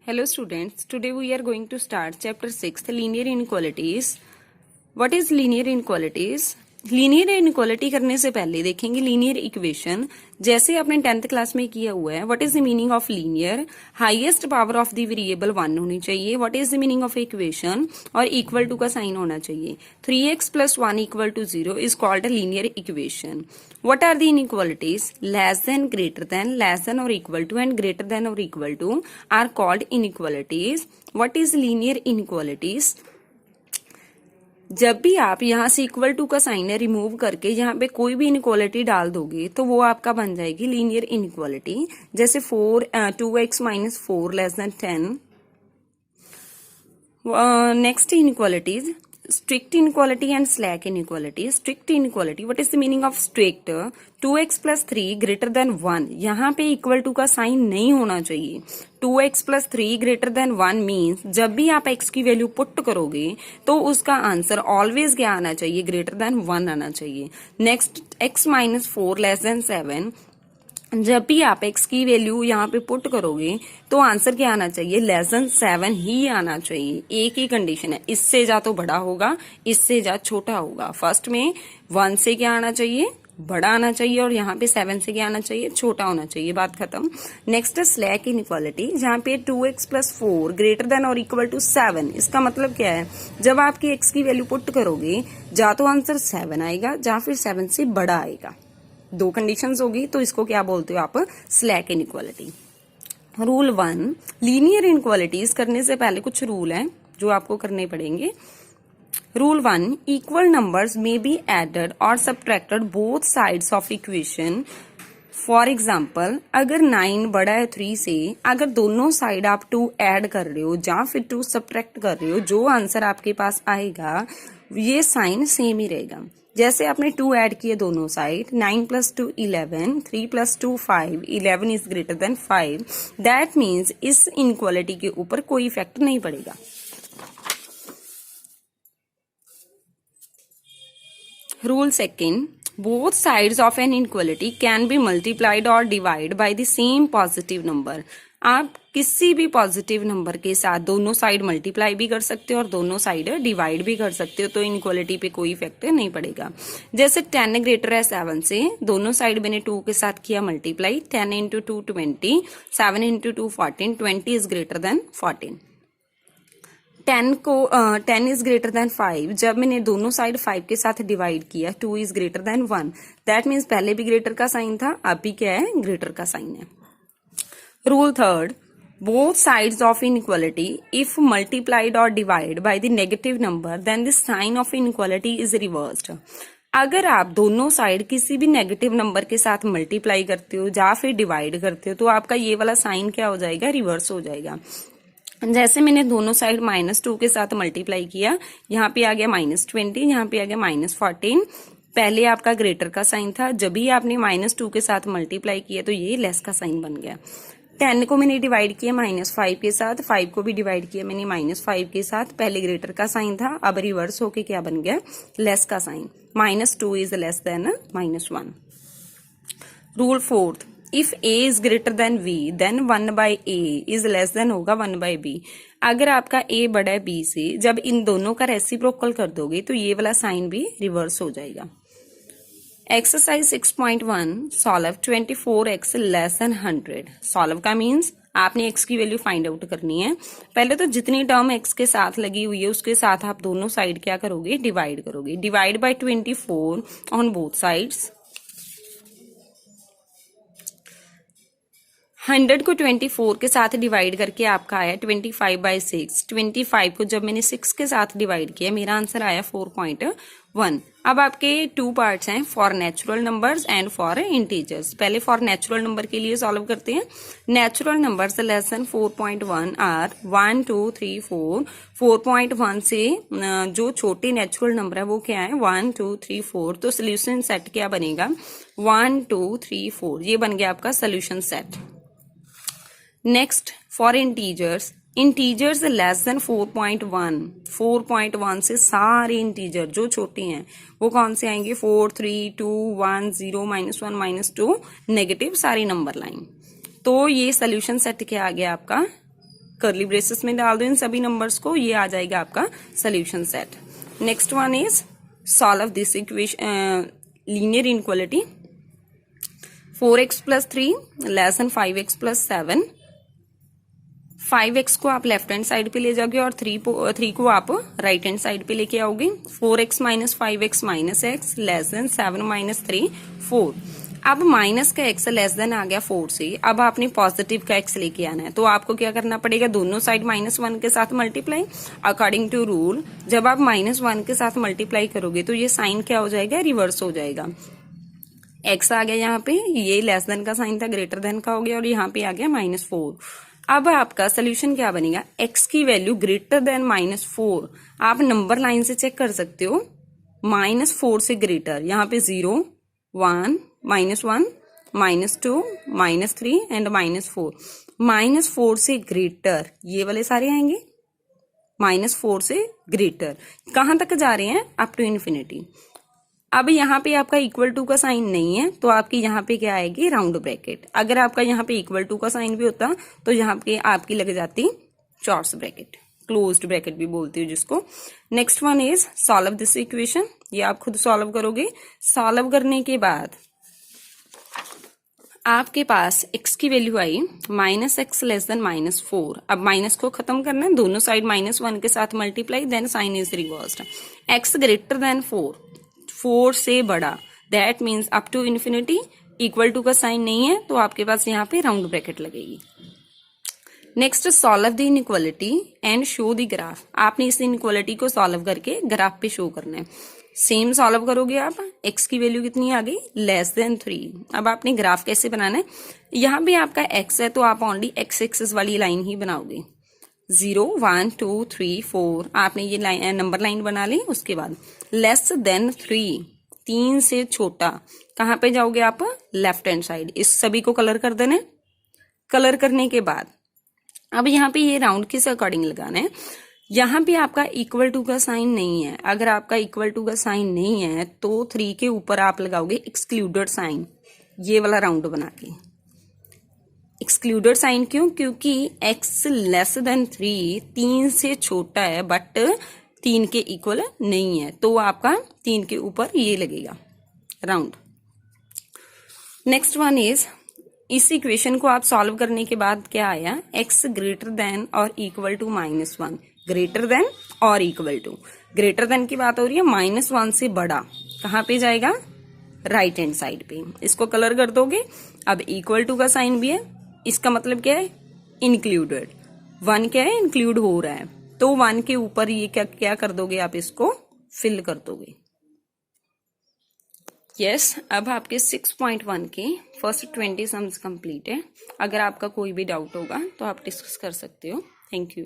Hello students, today we are going to start chapter 6 linear inequalities. What is linear inequalities? Linear inequality करने से पहले देखेंगे linear equation, जैसे आपने 10th class में किया हुआ है. What is the meaning of linear? Highest power of the variable 1 होनी चाहिए. What is the meaning of equation? और इक्वल टू का साइन होना चाहिए. 3x + 1 = 0 is called a linear equation. What are the inequalities? Less than, greater than, less than or equal to and greater than or equal to are called inequalities. What is linear inequalities? जब भी आप यहाँ से equal to का sign remove करके यहाँ पे कोई भी इनइक्वालिटी डाल दोगे तो वो आपका बन जाएगी लीनियर इनइक्वालिटी. जैसे 2x - 4 < 10. Next inequalities, strict inequality and slack inequality. Strict inequality, what is the meaning of strict? 2x + 3 > 1. यहाँ पे इक्वल टू का साइन नहीं होना चाहिए. 2x + 3 > 1 मीन्स जब भी आप x की वैल्यू पुट करोगे तो उसका आंसर ऑलवेज क्या आना चाहिए? < 1 आना चाहिए. Next x - 4 < 7. जब भी आप x की वैल्यू यहाँ पे पुट करोगे तो आंसर क्या आना चाहिए? <7 ही आना चाहिए. एक ही कंडीशन है, इससे जा तो बड़ा होगा, इससे जा छोटा होगा. फर्स्ट में 1 से क्या आना चाहिए? बड़ा आना चाहिए, और यहाँ पे 7 से क्या आना चाहिए? छोटा होना चाहिए. बात खत्म. नेक्स्ट स्लैक इनइक्वालिटी, जहाँ पे 2x + 4 > 7. इसका मतलब क्या है? जब आपकी x की वैल्यू पुट करोगे जा तो आंसर 7 आएगा, या फिर 7 से बड़ा आएगा. दो कंडीशंस होगी, तो इसको क्या बोलते हो आप? Slack inequality. Rule 1, linear inequalities करने से पहले कुछ रूल हैं जो आपको करने पड़ेंगे. Rule 1, equal numbers may be added और subtracted both sides of equation. For example, अगर 9 बड़ा है 3 से, अगर दोनों साइड आप 2 ऐड कर रहे हो या फिर 2 सब्ट्रैक्ट कर रहे हो, जो आंसर आपके पास आएगा ये साइन सेम ही रहेगा. जैसे आपने 2 ऐड किए दोनों side, 9 + 2 11, 3 + 2 5, 11 is greater then 5. That means इस इनइक्वालिटी के ऊपर कोई इफेक्ट नहीं पड़ेगा. Rule 2, both sides of an inequality can be multiplied or divided by the same positive number. आप किसी भी पॉजिटिव नंबर के साथ दोनों साइड मल्टीप्लाई भी कर सकते हो और दोनों साइड डिवाइड भी कर सकते हो, तो इनइक्वालिटी पे कोई इफेक्ट नहीं पड़ेगा. जैसे 10 ग्रेटर है 7 से, दोनों साइड मैंने 2 के साथ किया multiply. 10 × 2 20, 7 × 2 14, 20 is greater then 14. 10 is greater then 5. जब मैंने दोनों साइड 5 के साथ डिवाइड किया, 2 is greater then 1. That means पहले भी ग्रेटर का साइन था, अब भी क्या है? ग्रेटर का साइन है. Rule 3, both sides of inequality if multiplied or divided by the negative number then the sign of inequality is reversed. अगर आप दोनों साइड किसी भी नेगेटिव नंबर के साथ मल्टीप्लाई करते हो या फिर डिवाइड करते हो तो आपका ये वाला साइन क्या हो जाएगा? रिवर्स हो जाएगा. जैसे मैंने दोनों साइड -2 के साथ मल्टीप्लाई किया, यहाँ पे आ गया -20, यहाँ पे आ गया -14. पहले आपका ग्रेटर का साइन था, जब भी आपने -2 के साथ मल्टीप्लाई किया तो ये लेस का साइन बन गया. 10 को मैंने डिवाइड किया -5 के साथ, 5 को भी डिवाइड किया मैंने -5 के साथ. पहले ग्रेटर का साइन था, अब रिवर्स होके क्या बन गया? लेस का sign. -2 is less than -1. Rule 4, if a is greater than v then 1/a is less than होगा 1/b. अगर आपका a बड़ा है b से, जब इन दोनों का रेसिप्रोकल कर दोगे तो ये वाला साइन भी रिवर्स हो जाएगा. Exercise 6.1, solve 24x < 100. सॉल्व का मीन्स आपने x की वैल्यू फाइंड आउट करनी है. पहले तो जितनी टर्म x के साथ लगी हुई है उसके साथ आप दोनों साइड क्या करोगे? डिवाइड करोगे. Divide by 24 on both sides. 100 को 24 के साथ डिवाइड करके आपका आया 25/6. 25 को जब मैंने 6 के साथ डिवाइड किया मेरा आंसर आया 4.1. अब आपके 2 पार्ट्स हैं, for natural numbers and for integers. पहले फॉर नेचुरल नंबर के लिए सॉल्व करते हैं. Natural numbers less than 4.1 are 1 2 3 4. 4.1 से जो छोटे नेचुरल नंबर है वो क्या है? 1 2 3 4. तो सोल्यूशन सेट क्या बनेगा? 1 2 3 4. ये बन गया आपका solution set. Next for integers, integers less than 4.1. 4.1 से सारे इंटीजर जो छोटे हैं वो कौन से आएंगे? 4 3 2 1 0 -1 -2 नेगेटिव सारी नंबर लाइन. तो ये सोल्यूशन सेट क्या आ गया आपका? कर्ली ब्रेसेस में डाल दो इन सभी नंबर्स को, ये आ जाएगा आपका solution set. Next one is solve this equation linear inequality 4x + 3 < 5x + 7। 5x को आप लेफ्ट हैंड साइड पे ले जाओगे और 3 को आप राइट हैंड साइड पे लेके आओगे। 4x - 5x - x < 7 - 3 4। अब माइनस का x < आ गया 4 से, अब आपने पॉजिटिव का x लेके आना है, तो आपको क्या करना पड़ेगा, दोनों साइड -1 के साथ मल्टीप्लाई। अकॉर्डिंग टू रूल जब आप -1 के साथ मल्टीप्लाई करोगे तो ये साइन क्या हो जाएगा, रिवर्स हो जाएगा। x आ गया यहाँ पे, ये लेस देन का साइन था, ग्रेटर देन का हो गया, और यहाँ पे आ गया -4। अब आपका सोल्यूशन क्या बनेगा, x की वैल्यू ग्रेटर देन -4। आप नंबर लाइन से चेक कर सकते हो, -4 से ग्रेटर, यहाँ पे 0 1 -1 -2 -3 एंड -4। -4 से ग्रेटर ये वाले सारे आएंगे, -4 से ग्रेटर कहां तक जा रहे हैं, अप टू इन्फिनिटी। अब यहाँ पे आपका इक्वल टू का साइन नहीं है, तो आपकी यहाँ पे क्या आएगी, राउंड ब्रैकेट। अगर आपका यहाँ पे इक्वल टू का साइन भी होता तो यहाँ पे आपकी लग जाती चॉर्स ब्रैकेट, क्लोज्ड ब्रैकेट भी बोलती हूँ जिसको। Next one is solve this equation, ये आप खुद सॉल्व करोगे। सॉल्व करने के बाद आपके पास x की वैल्यू आई -x < -4। अब माइनस को खत्म करना है, दोनों साइड -1 के साथ multiply, then sign is reversed. x greater than 4 से बड़ा, that means up to infinity. Equal to का साइन नहीं है तो आपके पास यहाँ पे राउंड ब्रैकेट लगेगी। Next solve the inequality and show the graph. आपने इस इनइक्वालिटी को सॉल्व करके ग्राफ पे शो करना है। सेम सॉल्व करोगे आप, x की वैल्यू कितनी आ गई, <3। अब आपने ग्राफ कैसे बनाना है, यहाँ पे आपका x है तो आप ओनली x एक्सिस वाली लाइन ही बनाओगे। 0 1 2 3 4 आपने ये लाइन नंबर लाइन बना ली। उसके बाद <3 3 से छोटा, कहाँ पे जाओगे आप, लेफ्ट हैंड साइड। इस सभी को कलर कर देना है। कलर करने के बाद अब यहाँ पे ये राउंड किस अकॉर्डिंग लगाना है, यहाँ पे आपका इक्वल टू का साइन नहीं है। अगर आपका इक्वल टू का साइन नहीं है तो 3 के ऊपर आप लगाओगे एक्सक्लूडेड साइन, ये वाला राउंड बना के। एक्सक्लूडेड साइन क्यों, क्योंकि x < 3 3 से छोटा है बट 3 के इक्वल नहीं है, तो आपका 3 के ऊपर ये लगेगा राउंड। नेक्स्ट वन इज, इस इक्वेशन को आप सॉल्व करने के बाद क्या आया, x ग्रेटर देन और इक्वल टू -1। ग्रेटर देन और इक्वल टू, ग्रेटर देन की बात हो रही है, -1 से बड़ा कहाँ पे जाएगा, राइट हैंड साइड पे। इसको कलर कर दोगे। अब इक्वल टू का साइन भी है, इसका मतलब क्या है, इंक्लूडेड। 1 क्या है, इंक्लूड हो रहा है, तो 1 के ऊपर ये क्या कर दोगे, आप इसको फिल कर दोगे। यस अब आपके 6.1 के फर्स्ट 20 सम्स कंप्लीट है। अगर आपका कोई भी डाउट होगा तो आप डिस्कस कर सकते हो। Thank you.